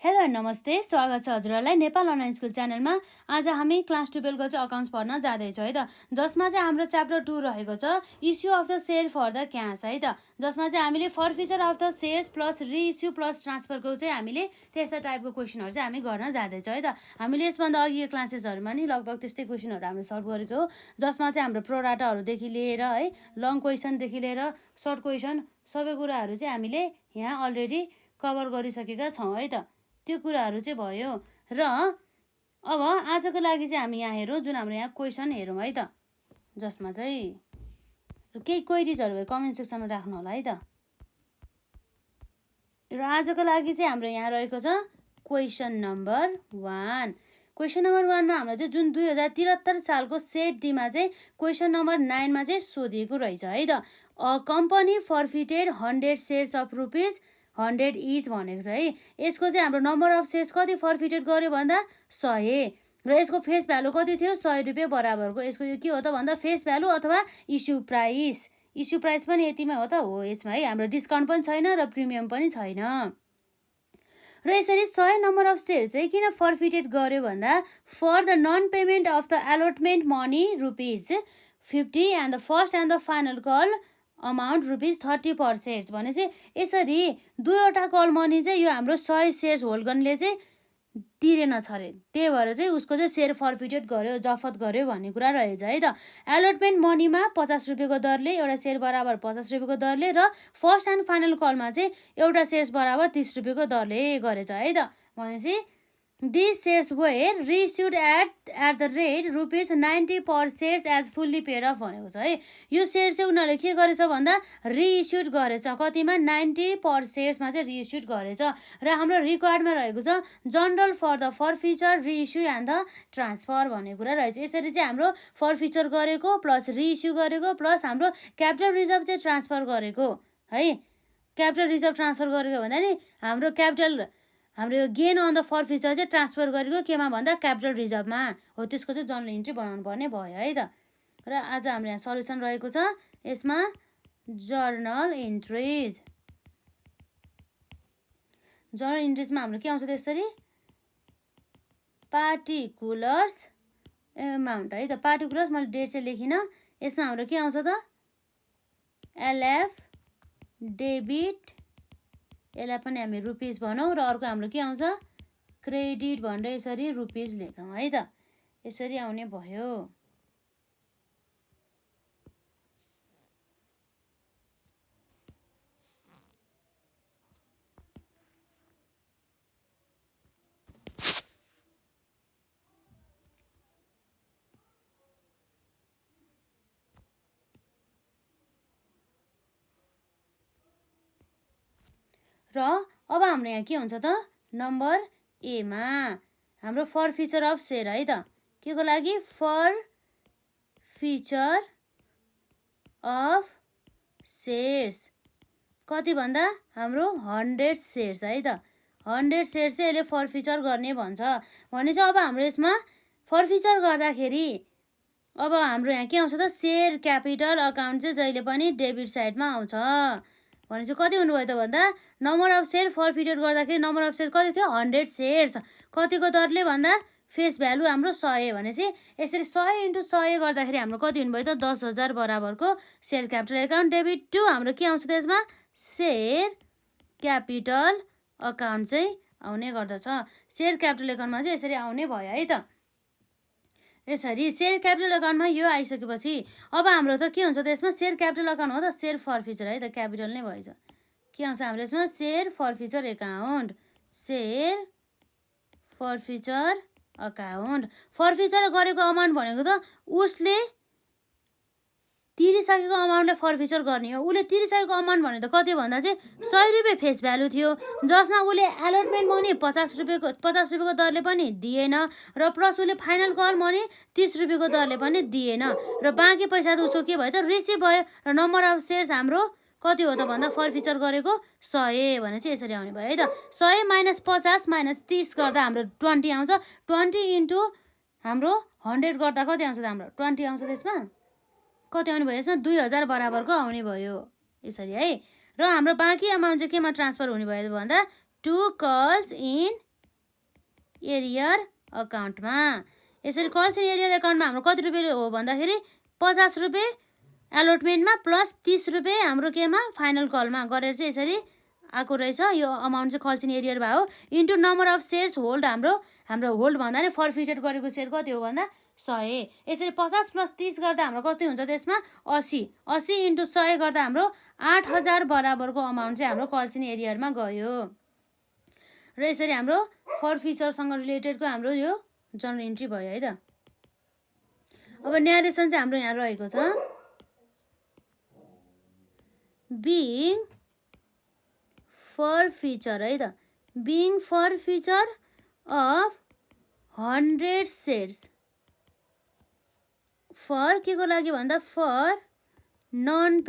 Hello नमस्ते, स्वागत छ हजुरहरूलाई नेपाल अनलाइन स्कुल च्यानलमा। आज हामी क्लास 12 को चाहिँ अकाउन्ट्स पढ्न जाँदैछौँ है त, जसमा चाहिँ हाम्रो च्याप्टर 2 रहेको छ issue of the share for the cash है त, जसमा चाहिँ हामीले forfeiture of the shares plus reissue plus ट्रान्सफरको चाहिँ हामीले त्यस्ता टाइपको क्वेसनहरू चाहिँ हामी गर्न जाँदैछौँ है त। हामीले यसभन्दा अघिको क्लासेसहरूमा नि लगभग त्यस्तै क्वेसनहरू हामीले सल्भ गरेको हो, जसमा चाहिँ हाम्रो प्रोडाटाहरूदेखि लिएर है लङ क्वेसनदेखि लिएर सर्ट क्वेसन सबै कुराहरू चाहिँ हामीले यहाँ अलरेडी कभर गरिसकेका छौँ है त। त्यो कुराहरू चाहिँ भयो र अब आजको लागि चाहिँ हामी यहाँ हेरौँ, जुन हाम्रो यहाँ क्वेसन हेरौँ है त, जसमा चाहिँ केही क्वेरिजहरू भयो कमेन्ट सेक्सनमा राख्नु होला है त। र आजको लागि चाहिँ हाम्रो यहाँ रहेको छ क्वेसन नम्बर 1। क्वेसन नम्बर 1मा हाम्रो चाहिँ जुन 2073 सालको सेट डीमा चाहिँ क्वेसन नम्बर 9मा चाहिँ सोधिएको रहेछ है त। A company forfeited 100 shares of rupees 100 each भनेको छ है। यसको चाहिँ हाम्रो नम्बर अफ सेयर्स कति फर्फिटेड गर्यो भन्दा 100 र यसको फेस भ्यालु कति थियो 100 रुपियाँ बराबरको। यसको यो के हो त भन्दा फेस भ्यालु अथवा इस्यु प्राइस। इस्यु प्राइस पनि यतिमै हो त, हो यसमा है, हाम्रो डिस्काउन्ट पनि छैन र प्रिमियम पनि छैन। र यसरी 100 नम्बर अफ सेयर चाहिँ किन फर्फिटेड गर्यो भन्दा for the non payment of the allotment money rupees 50 and the first and the final call amount rupees 30 per shares भनेपछि यसरी दुईवटा कल मनी चाहिँ यो हाम्रो 100 सेयर्स होल्ड गर्नेले चाहिँ तिरेन छ अरे, त्यही भएर चाहिँ उसको चाहिँ सेयर फर्फिटेड गर्यो, जफत गर्यो भन्ने कुरा रहेछ है त। एलोटमेन्ट मनीमा 50 रुपियाँको दरले एउटा सेयर बराबर 50 रुपियाँको दरले र फर्स्ट एन्ड फाइनल कलमा चाहिँ एउटा सेयर्स बराबर 30 रुपियाँको दरले गरेछ है त। भनेपछि These shares were reissued at the rate rupees 90 per shares as fully paid off भनेको छ है। यो सेयर चाहिँ उनीहरूले के गरेछ भन्दा रिइस्युड गरेछ, कतिमा 90 पर सेयर्समा चाहिँ रिइस्युड गरेछ। र हाम्रो रिक्वायर्डमा रहेको छ general for the forfeiture reissue and the transfer भन्ने कुरा रहेछ। यसरी चाहिँ हाम्रो फर्फिचर गरेको प्लस रिइस्यु गरेको प्लस हाम्रो क्यापिटल रिजर्भ चाहिँ ट्रान्सफर गरेको है। क्यापिटल रिजर्भ ट्रान्सफर गरेको भन्दा नि हाम्रो गेन अन द फर्फिचर चाहिँ ट्रान्सफर गरेको केमा भन्दा क्यापिटल रिजर्भमा हो, त्यसको चाहिँ जर्नल इन्ट्री बनाउनु पर्ने भयो है त। र आज हाम्रो यहाँ सल्युसन रहेको छ, यसमा जर्नल इन्ट्रिजमा हाम्रो के आउँछ त्यसरी पार्टिकुलर्स एमाउन्ट है त। पार्टिकुलर्स मैले डेट चाहिँ लेखिनँ, यसमा हाम्रो के आउँछ त एलएफ डेबिट, यसलाई पनि हामी रुपिज भनौँ र अर्को हाम्रो के आउँछ क्रेडिट भनेर यसरी रुपिज लेखौँ है त। यसरी आउने भयो। र अब हाम्रो यहाँ के हुन्छ त नम्बर एमा हाम्रो फर्फिचर अफ सेयर है त, के को लागि फर्फिचर अफ सेयर्स कति भन्दा हाम्रो 100 सेयर्स है त। 100 सेयर्स चाहिँ यसले फर्फिचर गर्ने भन्छ। भनेपछि अब हाम्रो यसमा फर्फिचर गर्दाखेरि अब हाम्रो यहाँ के आउँछ त सेयर क्यापिटल अकाउन्ट चाहिँ जहिले पनि डेबिट साइडमा आउँछ। भनेपछि कति हुनुभयो त भन्दा नम्बर अफ सेयर फर्फिटेड गर्दाखेरि नम्बर अफ सेयर कति थियो 100 सेयर्स, कतिको दरले भन्दा फेस भ्यालु हाम्रो 100। भनेपछि यसरी 100 × 100 गर्दाखेरि हाम्रो कति हुनुभयो त 10,000 बराबरको share capital account debit to हाम्रो के आउँछ त्यसमा सेयर क्यापिटल अकाउन्ट चाहिँ आउने गर्दछ। सेयर क्यापिटल अकाउन्टमा चाहिँ यसरी आउने भयो है त। यसरी सेयर क्यापिटल अकाउन्टमा यो आइसकेपछि अब हाम्रो त के हुन्छ त्यसमा सेयर क्यापिटल अकाउन्ट हो त सेयर फर्फिचर है त, क्यापिटल नै भएछ। के आउँछ हाम्रो यसमा share forfeiture account, share forfeiture account. Forfeiture गरेको अमाउन्ट भनेको त उसले तिरिसकेको अमाउन्टलाई फर्फिचर गर्ने हो। उसले तिरिसकेको अमाउन्ट भने त कति भन्दा चाहिँ 100 रुपियाँ फेस भ्यालु थियो, जसमा उसले एलोटमेन्ट मनी 50 रुपियाँको दरले पनि दिएन र प्लस उसले फाइनल कल मनी 30 रुपियाँको दरले पनि दिएन र बाँकी पैसा त उसको के भयो त रिसिभ भयो। र नम्बर अफ सेयर्स हाम्रो कति हो त भन्दा फर्फिचर गरेको 100 भने चाहिँ यसरी आउने भयो है त। 100 - 50 - 30 गर्दा हाम्रो 20 आउँछ। 20 × हाम्रो 100 गर्दा कति आउँछ त हाम्रो 20 आउँछ। त्यसमा कति आउने भयो यसमा 2000 बराबरको आउने भयो यसरी है। र हाम्रो बाँकी अमाउन्ट चाहिँ केमा ट्रान्सफर हुने भयो भन्दा 2 कल्स इन एरियर अकाउन्टमा। यसरी कल साइन एरियर अकाउन्टमा हाम्रो कति रुपियाँ हो भन्दाखेरि 50 रुपियाँ एलोटमेन्टमा प्लस 30 रुपियाँ हाम्रो केमा फाइनल कलमा गरेर चाहिँ यसरी आएको रहेछ। यो अमाउन्ट चाहिँ कल साइन एरियर भयो into number of shares hold. हाम्रो होल्ड भन्दा नि फर्फिटेड गरेको सेयर कति हो भन्दा 100। यसरी 50 प्लस 30 गर्दा हाम्रो कति हुन्छ त्यसमा 80 इन्टु 100 गर्दा हाम्रो 8000 बराबरको अमाउन्ट चाहिँ हाम्रो कल साइन एरियरमा गयो। र यसरी हाम्रो फर्फिचरसँग रिलेटेडको हाम्रो यो जर्नल इन्ट्री भयो है त। अब न्यारेसन चाहिँ हाम्रो यहाँ रहेको छ बिङ फर्फिचर है त। Being forfeiture of 100 shares for के को लागि भन्दा फर नन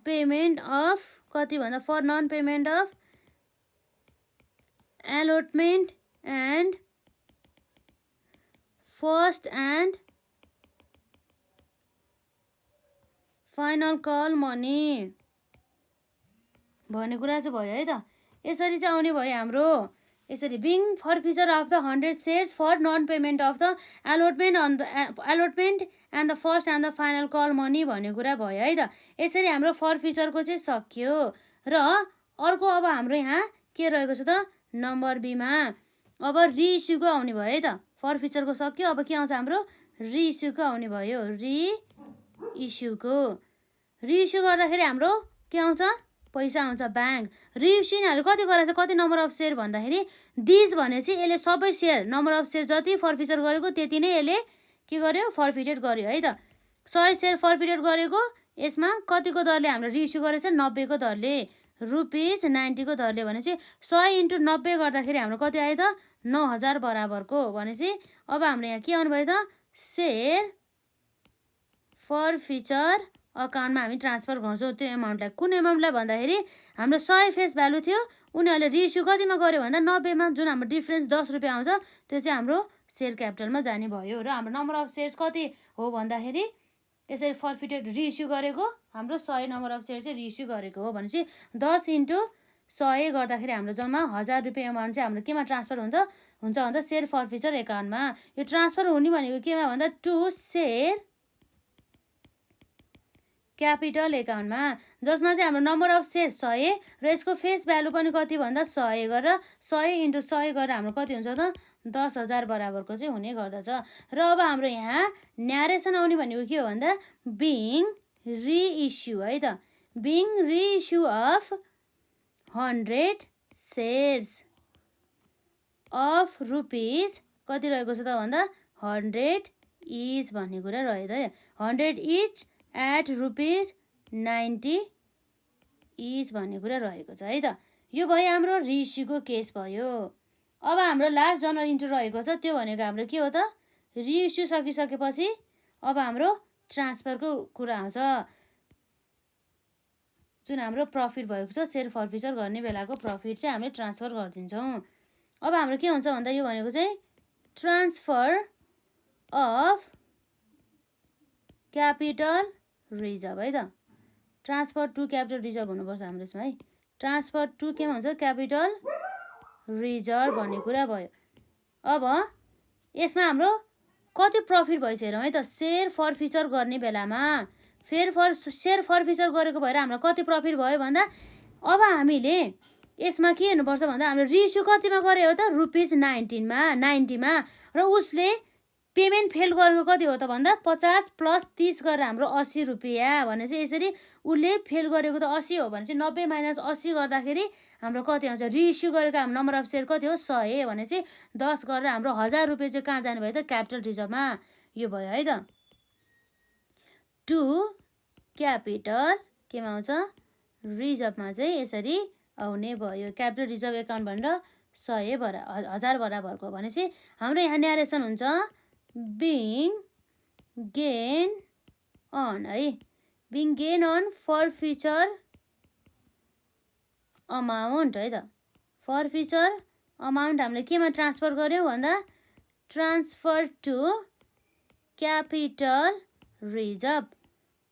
पेमेन्ट अफ कति भन्दा for non payment of allotment and first and final call money भन्ने कुरा चाहिँ भयो है त। यसरी चाहिँ आउने भयो हाम्रो यसरी being forfeiture of the 100 shares for non payment of the allotment and the first and the final call money भन्ने कुरा भयो है त। यसरी हाम्रो फर्फिचरको चाहिँ सक्यो। र अर्को अब हाम्रो यहाँ के रहेको छ त नम्बर बीमा अब रिइस्युको आउने भयो है त। फर्फिचरको सक्यो अब के आउँछ हाम्रो रिइस्युको आउने भयो। रिइस्यु गर्दाखेरि हाम्रो के आउँछ पैसा आउँछ ब्याङ्क। रिइस्यु यिनीहरू कति गराएको छ कति नम्बर अफ सेयर भन्दाखेरि दिज भनेपछि यसले सबै सेयर नम्बर अफ सेयर जति फर्फिचर गरेको त्यति नै यसले के गर्यो फर्फिटेड गर्यो है त। 100 सेयर फर्फिटेड गरेको यसमा कतिको दरले हाम्रो रिइस्यु गरेको छ 90 को दरले ₹90 को दरले भनेपछि 100 इन्टु 90 गर्दाखेरि हाम्रो कति आयो त 9000 बराबरको भनेपछि अब हाम्रो यहाँ के आउनुभयो त सेयर फर्फिचर अकाउन्टमा हामी ट्रान्सफर गर्छौँ त्यो एमाउन्टलाई। कुन एमाउन्टलाई भन्दाखेरि हाम्रो 100 फेस भ्यालु थियो उनीहरूले रिइस्यु कतिमा गर्यो भन्दा 90मा जुन हाम्रो डिफ्रेन्स 10 रुपियाँ आउँछ त्यो चाहिँ हाम्रो सेयर क्यापिटलमा जाने भयो। र हाम्रो नम्बर अफ सेयर्स कति हो भन्दाखेरि यसरी फर्फिटेड रिइस्यु गरेको हाम्रो 100 नम्बर अफ सेयर चाहिँ रिइस्यु गरेको हो भनेपछि 10 इन्टु 100 गर्दाखेरि हाम्रो जम्मा 1000 रुपियाँ एमाउन्ट चाहिँ हाम्रो केमा ट्रान्सफर हुन्छ भन्दा सेयर फर्फिचर एकाउन्टमा। यो ट्रान्सफर हुने भनेको केमा भन्दा टु सेयर क्यापिटल एकाउन्टमा जसमा चाहिँ हाम्रो नम्बर अफ सेयर 100 र यसको फेस भ्यालु पनि कति भन्दा 100 गरेर 100 इन्टु 100 गरेर हाम्रो कति हुन्छ त 10,000 बराबरको चाहिँ हुने गर्दछ। र अब हाम्रो यहाँ न्यारेसन आउने भनेको के हो भन्दा बिङ रिइस्यु है त। Being reissue of 100 shares of rupees कति रहेको छ त भन्दा 100 इच भन्ने कुरा रह्यो त। 100 इच एट ₹90 इच भन्ने कुरा रहेको छ है त। यो भयो हाम्रो रिइस्युको केस भयो। अब हाम्रो लास्ट जर्नल इन्ट्री रहेको छ त्यो भनेको हाम्रो के हो त रिइस्यु सकिसकेपछि अब हाम्रो ट्रान्सफरको कुरा आउँछ जुन हाम्रो प्रफिट भएको छ सेयर फर्फिचर गर्ने बेलाको प्रफिट चाहिँ हामीले ट्रान्सफर गरिदिन्छौँ। अब हाम्रो के हुन्छ भन्दा यो भनेको चाहिँ ट्रान्सफर अफ क्यापिटल रिजर्भ है त। ट्रान्सफर टु क्यापिटल रिजर्भ हुनुपर्छ हाम्रो यसमा है। ट्रान्सफर टु केमा हुन्छ क्यापिटल रिजर्भ भन्ने कुरा भयो। अब यसमा हाम्रो कति प्रफिट भइसक्यो हेरौँ है त। सेयर फर्फिचर गर्ने बेलामा सेयर फर्फिचर गरेको भएर हाम्रो कति प्रफिट भयो भन्दा अब हामीले यसमा के हेर्नुपर्छ भन्दा हाम्रो रिइस्यु कतिमा गरे हो त ₹90मा र उसले पेमेन्ट फेल गरेको कति हो त भन्दा 50 प्लस 30 गरेर हाम्रो 80 रुपियाँ भनेपछि यसरी उसले फेल गरेको त 80 हो भनेपछि 90 माइनस 80 गर्दाखेरि हाम्रो कति आउँछ रिइस्यु गरेको हाम्रो नम्बर अफ सेयर कति हो 100 भनेपछि 10 गरेर हाम्रो 1000 रुपियाँ चाहिँ कहाँ जाने भयो त क्यापिटल रिजर्भमा। यो भयो है त। टु क्यापिटल केमा आउँछ रिजर्भमा चाहिँ यसरी आउने भयो। क्यापिटल रिजर्भ एकाउन्ट भनेर 1000 बराबरको भनेपछि हाम्रो यहाँ न्यारेसन हुन्छ बिङ गेन अन है। Being gain on forfeiture amount है त। फर्फिचर अमाउन्ट हामीले केमा ट्रान्सफर गर्यो भन्दा transfer to capital reserve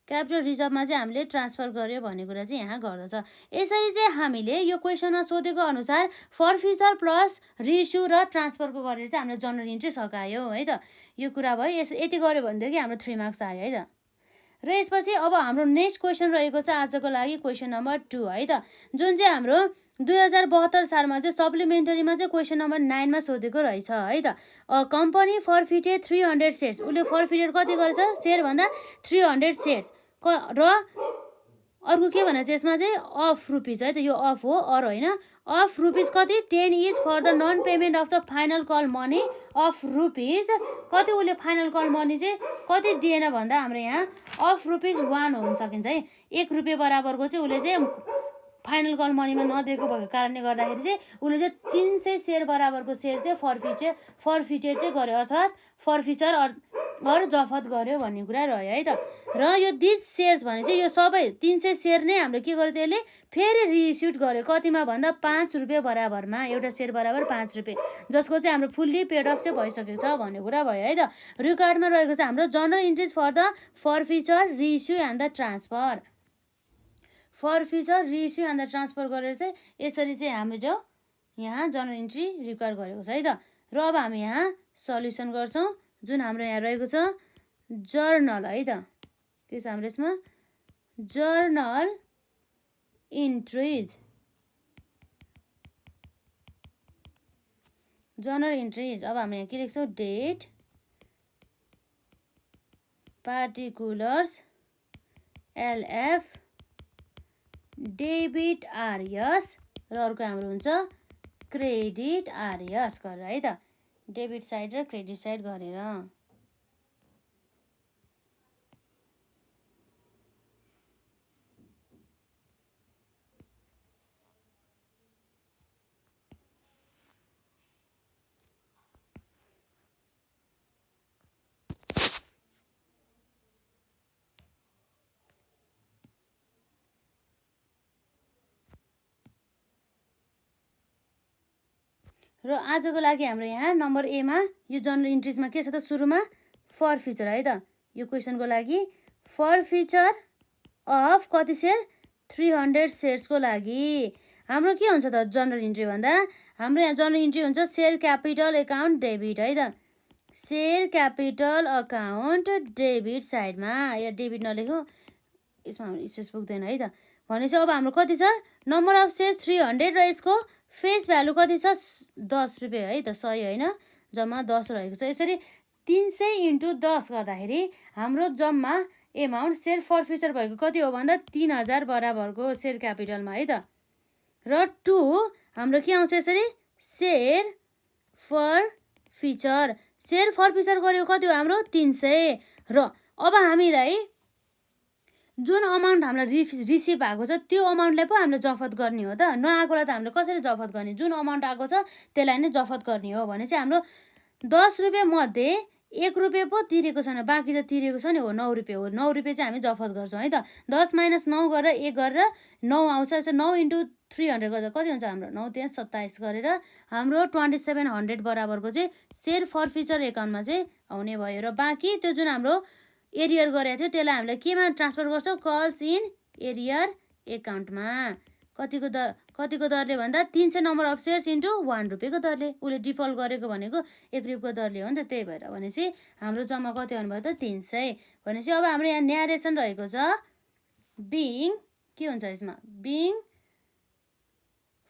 capital रिजर्भमा चाहिँ हामीले ट्रान्सफर गर्यो भन्ने कुरा चाहिँ यहाँ गर्दछ। यसरी चाहिँ हामीले यो क्वेसनमा सोधेको अनुसार फरफिचर प्लस रिइस्यु र ट्रान्सफरको गरेर चाहिँ हामीले जनरल इन्ट्री सकायो है त। यो कुरा भयो। यति गऱ्यो भनेदेखि हाम्रो 3 मार्क्स आयो है त। र यसपछि अब हाम्रो नेक्स्ट क्वेसन रहेको छ आजको लागि क्वेसन नम्बर 2 है त, जुन चाहिँ हाम्रो 2072 सालमा चाहिँ सप्लिमेन्टरीमा चाहिँ क्वेसन नम्बर 9 मा सोधेको रहेछ है त। कम्पनी फरफिटेड 300 सेयर्स, उसले फरफिटेड कति गरेछ सेयर भन्दा 300 सेयर्स र अर्को के भनेर चाहिँ यसमा चाहिँ अफ रुपिज है त, यो अफ हो अर होइन। अफ रुपिज कति 10 is for the non payment of the final call money of rupees कति, उसले फाइनल कल मनी चाहिँ कति दिएन भन्दा हाम्रो यहाँ अफ रुपिज 1 हुन सकिन्छ है। 1 रुपियाँ बराबरको चाहिँ उसले चाहिँ फाइनल कल मनीमा नदिएको भएको कारणले गर्दाखेरि चाहिँ उसले चाहिँ 300 सेयर बराबरको सेयर चाहिँ फरफिटेड चाहिँ गर्यो, अर्थात् फरफिचर अर जफत गर्यो भन्ने कुरा रह्यो है त। र यो दिस सेयर्स भने चाहिँ यो सबै 300 सेयर नै हाम्रो के गर्यो त्यसले फेरि रिइस्युड गर्यो, कतिमा भन्दा 5 रुपियाँ बराबरमा, एउटा सेयर बराबर 5 रुपियाँ, जसको चाहिँ हाम्रो फुल्ली पेड अफ चाहिँ भइसकेको छ भन्ने कुरा भयो है त। रिकर्डमा रहेको छ हाम्रो journal entries for the forfeiture reissue and the transfer. Forfeiture reissue and the transfer गरेर चाहिँ यसरी चाहिँ हाम्रो यहाँ जनरल इन्ट्री रिकर्ड गरेको छ है त। र अब हामी यहाँ सल्युसन गर्छौँ, जुन हाम्रो यहाँ रहेको छ जर्नल है त, के छ हाम्रो यसमा जर्नल इन्ट्रिज। जर्नल इन्ट्रिज अब हामी यहाँ के लेख्छौँ date particulars LF debit RS र अर्को हाम्रो हुन्छ क्रेडिट आरएस गरेर है त, डेबिट साइड र क्रेडिट साइड गरेर। र आजको लागि हाम्रो यहाँ नम्बर एमा यो जनरल इन्ट्रिजमा के छ त, सुरुमा फरफिचर है त। यो क्वेसनको लागि फरफिचर अफ कति सेयर 300 सेयर्सको लागि हाम्रो के हुन्छ त जनरल इन्ट्री भन्दा हाम्रो यहाँ जनरल इन्ट्री हुन्छ सेयर क्यापिटल एकाउन्ट डेबिट है त। सेयर क्यापिटल अकाउन्ट डेबिट साइडमा, या डेबिट नलेखौँ यसमा हाम्रो स्पेस पुग्दैन है त। भनेपछि अब हाम्रो कति छ नम्बर अफ सेयर्स 300 र यसको फेस भ्यालु कति छ 10 रुपियाँ है त, 100 होइन, जम्मा 10 रहेको छ। यसरी 300 × 10 गर्दाखेरि हाम्रो जम्मा एमाउन्ट सेयर फरफिचर भएको कति हो भन्दा 3000 बराबरको सेयर क्यापिटलमा है त। र 2 हाम्रो के आउँछ यसरी सेयर फरफिचर, सेयर फरफिचर गरेको कति हो हाम्रो 300। र अब हामीलाई जुन अमाउन्ट हामीलाई रिसिभ भएको छ त्यो अमाउन्टलाई पो हामीले जफत गर्ने हो त, नआएकोलाई त हामीले कसरी जफत गर्ने, जुन अमाउन्ट आएको छ त्यसलाई नै जफत गर्ने हो भने चाहिँ हाम्रो 10 रुपियाँ मध्ये 1 रुपियाँ पो तिरेको छैन, बाँकी त तिरेको छ नि, हो 9 रुपियाँ हो। 9 रुपियाँ चाहिँ हामी जफत गर्छौँ है त। 10 - 9 गरेर 1 गरेर 9 आउँछ। यसो 9 × 300 गर्दा कति हुन्छ हाम्रो 9 त्यहाँ 27 गरेर हाम्रो 2700 बराबरको चाहिँ सेयर फरफिचर एकाउन्टमा चाहिँ आउने भयो। र बाँकी त्यो जुन हाम्रो एरियर गरेको थियो त्यसलाई हामीले केमा ट्रान्सफर गर्छौँ कल्स इन एरियर एकाउन्टमा। कतिको दरले भन्दा 300 नम्बर अफ सेयर्स इन्टु 1 रुपियाँको दरले, उसले डिफल्ट गरेको भनेको 1 रुपियाँको दरले हो नि त, त्यही भएर भनेपछि हाम्रो जम्मा कति आउनुभयो त 300। भनेपछि अब हाम्रो यहाँ न्यारेसन रहेको छ बिङ के हुन्छ यसमा बिङ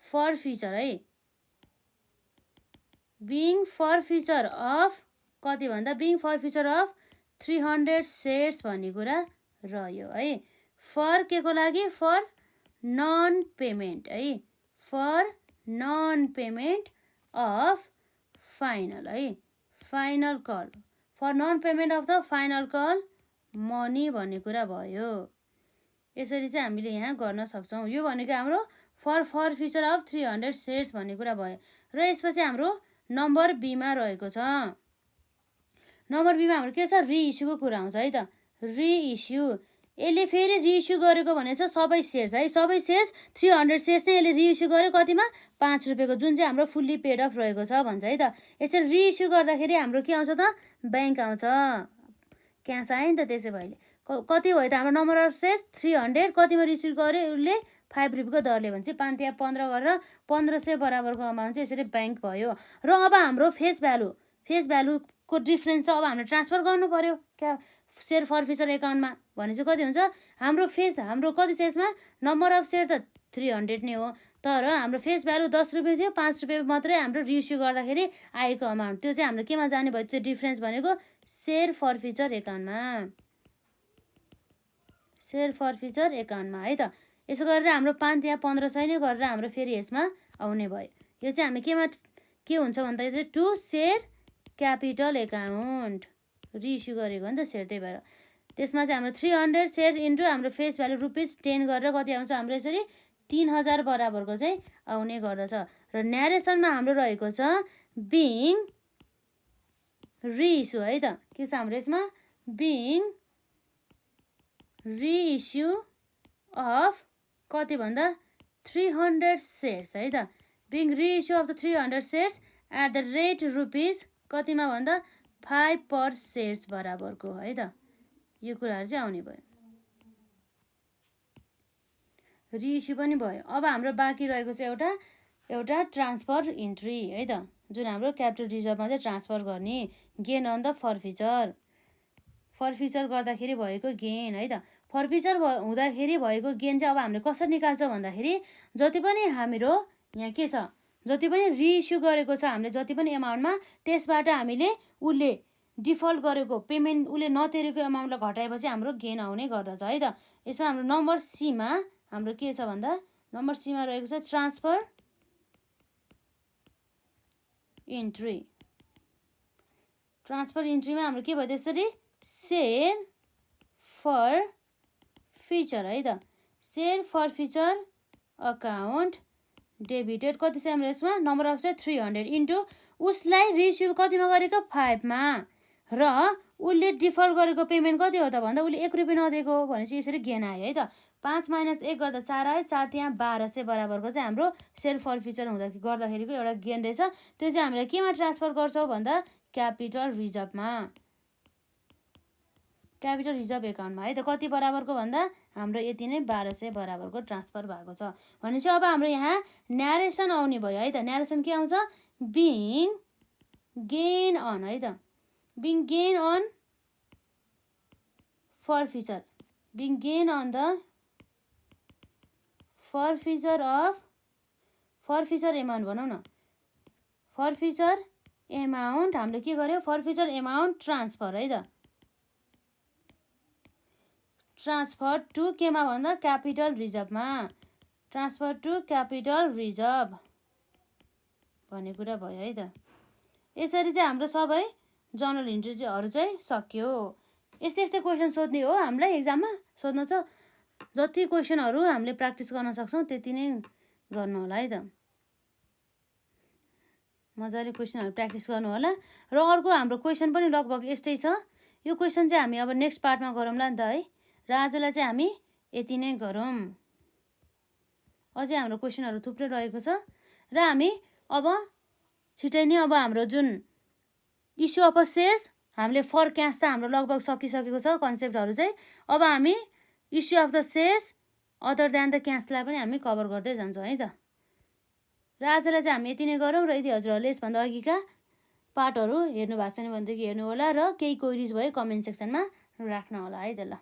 फरफिचर है, बिङ फरफिचर अफ कति भन्दा बिङ फरफिचर अफ 300 सेयर्स भन्ने कुरा रह्यो है। फर के को लागि फर नन पेमेन्ट है, for non payment of final है, final call, for non payment of the final call money भन्ने कुरा भयो। यसरी चाहिँ हामीले यहाँ गर्न सक्छौँ। यो भनेको हाम्रो फरफिचर अफ 300 सेयर्स भन्ने कुरा भयो। र यसपछि हाम्रो नम्बर बीमा रहेको छ। नम्बर बीमा हाम्रो के छ रिइस्युको कुरा आउँछ है त। रिइस्यु यसले फेरि रिइस्यु गरेको भनेको छ सबै सेयर्स है, सबै सेयर्स 300 सेयर्स नै यसले रिइस्यु गर्यो कतिमा 5 रुपियाँको, जुन चाहिँ हाम्रो फुल्ली पेड अफ रहेको छ भन्छ है त। यसरी रिइस्यु गर्दाखेरि हाम्रो के आउँछ त ब्याङ्क आउँछ, क्यास आयो नि त। त्यसै भएले कति भयो त हाम्रो नम्बर अफ सेयर्स 300 कतिमा रिसिभ गर्यो उसले 5 रुपियाँको दरले भने चाहिँ 5 त्यहाँ 15 गरेर 1500 बराबरको अमाउन्ट चाहिँ यसरी ब्याङ्क भयो। र अब हाम्रो फेस भ्यालुको डिफ्रेन्स चाहिँ अब हामीले ट्रान्सफर गर्नु पर्यो क्या सेयर फर्फिचर एकाउन्टमा भने चाहिँ कति हुन्छ हाम्रो कति छ यसमा नम्बर अफ सेयर त 300 नै हो तर हाम्रो फेस भ्यालु 10 रुपियाँ थियो 5 रुपियाँ मात्रै हाम्रो रिइस्यु गर्दाखेरि आएको अमाउन्ट त्यो चाहिँ हाम्रो केमा जाने भयो त्यो डिफ्रेन्स भनेको सेयर फर्फिचर एकाउन्टमा है त। यसो गरेर हाम्रो 5 त्यहाँ 1500 नै गरेर हाम्रो फेरि यसमा आउने भयो। यो चाहिँ हामी के हुन्छ भन्दाखेरि to share capital account reissue गरेको हो नि त सेयर त्यही भएर त्यसमा चाहिँ हाम्रो 300 सेयर इन्टु हाम्रो फेस भ्यालु ₹10 गरेर कति आउँछ हाम्रो यसरी 3000 बराबरको चाहिँ आउने गर्दछ। र न्यारेसनमा हाम्रो रहेको छ बिङ रिइस्यु है त के छ हाम्रो यसमा बिङ रिइस्यु अफ कति भन्दा 300 सेयर्स है त being reissue of the 300 shares at the rate rupees कतिमा भन्दा 5 पर सेयर्स बराबरको है त यो कुराहरू चाहिँ आउने भयो। रिइस्यु पनि भयो। अब हाम्रो बाँकी रहेको चाहिँ एउटा ट्रान्सफर इन्ट्री है त जुन हाम्रो क्यापिटल रिजर्भमा चाहिँ ट्रान्सफर गर्ने गेन अन द फर्फिचर गर्दाखेरि भएको गेन है त। फर्फिचर हुँदाखेरि भएको गेन चाहिँ अब हामीले कसरी निकाल्छ भन्दाखेरि जति पनि हाम्रो यहाँ के छ जति पनि रिइस्यु गरेको छ हामीले जति पनि एमाउन्टमा त्यसबाट हामीले उसले डिफल्ट गरेको पेमेन्ट उसले नतिरेको एमाउन्टलाई घटाएपछि हाम्रो गेन आउने गर्दछ है त। यसमा हाम्रो नम्बर सीमा हाम्रो के छ भन्दा नम्बर सीमा रहेको छ ट्रान्सफर इन्ट्रीमा हाम्रो के भयो त्यसरी सेयर फर फिचर है त share forfeiture account debited कति छ हाम्रो यसमा नम्बर अफ चाहिँ 300 इन्टु उसलाई रिइस्यु कतिमा गरेको 5 मा र उसले डिफल्ट गरेको पेमेन्ट कति हो त भन्दा उसले 1 रुपियाँ नदिएको भनेपछि यसरी गेन आयो है त। 5 - 1 गर्दा 4 आयो 4 त्यहाँ 1200 बराबरको चाहिँ हाम्रो सेयर फर्फिचर गर्दाखेरिको एउटा गेन रहेछ। त्यो चाहिँ हामीले केमा ट्रान्सफर गर्छौँ भन्दा क्यापिटल रिजर्भ एकाउन्टमा है त कति बराबरको भन्दा हाम्रो यति नै 1200 बराबरको ट्रान्सफर भएको छ भनेपछि अब हाम्रो यहाँ न्यारेसन आउने भयो है त। न्यारेसन के आउँछ बिङ गेन अन है त being gain on forfeiture being gain on the forfeiture amount भनौँ न फर्फिचर एमाउन्ट हामीले के गर्यो फर्फिचर एमाउन्ट ट्रान्सफर है त ट्रान्सफर टु केमा भन्दा क्यापिटल रिजर्भमा ट्रान्सफर टु क्यापिटल रिजर्भ भन्ने कुरा भयो है त। यसरी चाहिँ हाम्रो सबै जर्नल इन्ट्रीहरू चाहिँ सक्यो। यस्तै क्वेसन सोध्ने हो हामीलाई एक्जाममा सोध्न त जति क्वेसनहरू हामीले प्र्याक्टिस गर्न सक्छौँ त्यति नै गर्नु होला है त। मजाले क्वेसनहरू प्र्याक्टिस गर्नु होला। र अर्को हाम्रो क्वेसन पनि लगभग यस्तै छ। यो क्वेसन चाहिँ हामी अब नेक्स्ट पार्टमा गरौँला नि त है। र आजलाई चाहिँ हामी यति नै गरौँ। अझै हाम्रो क्वेसनहरू थुप्रै रहेको छ र हामी अब छिटै नै अब हाम्रो जुन इस्यु अफ सेयर्स हामीले फर क्यास त हाम्रो लगभग सकिसकेको छ कन्सेप्टहरू चाहिँ। अब हामी issue of the shares other than the क्यासलाई पनि हामी कभर गर्दै जान्छौँ है त। र आजलाई चाहिँ हामी यति नै गरौँ र यदि हजुरहरूले यसभन्दा अघिका पार्टहरू हेर्नु भएको छैन भनेदेखि हेर्नु होला र केही क्वेरिज भयो कमेन्ट सेक्सनमा राख्नु होला है त ल।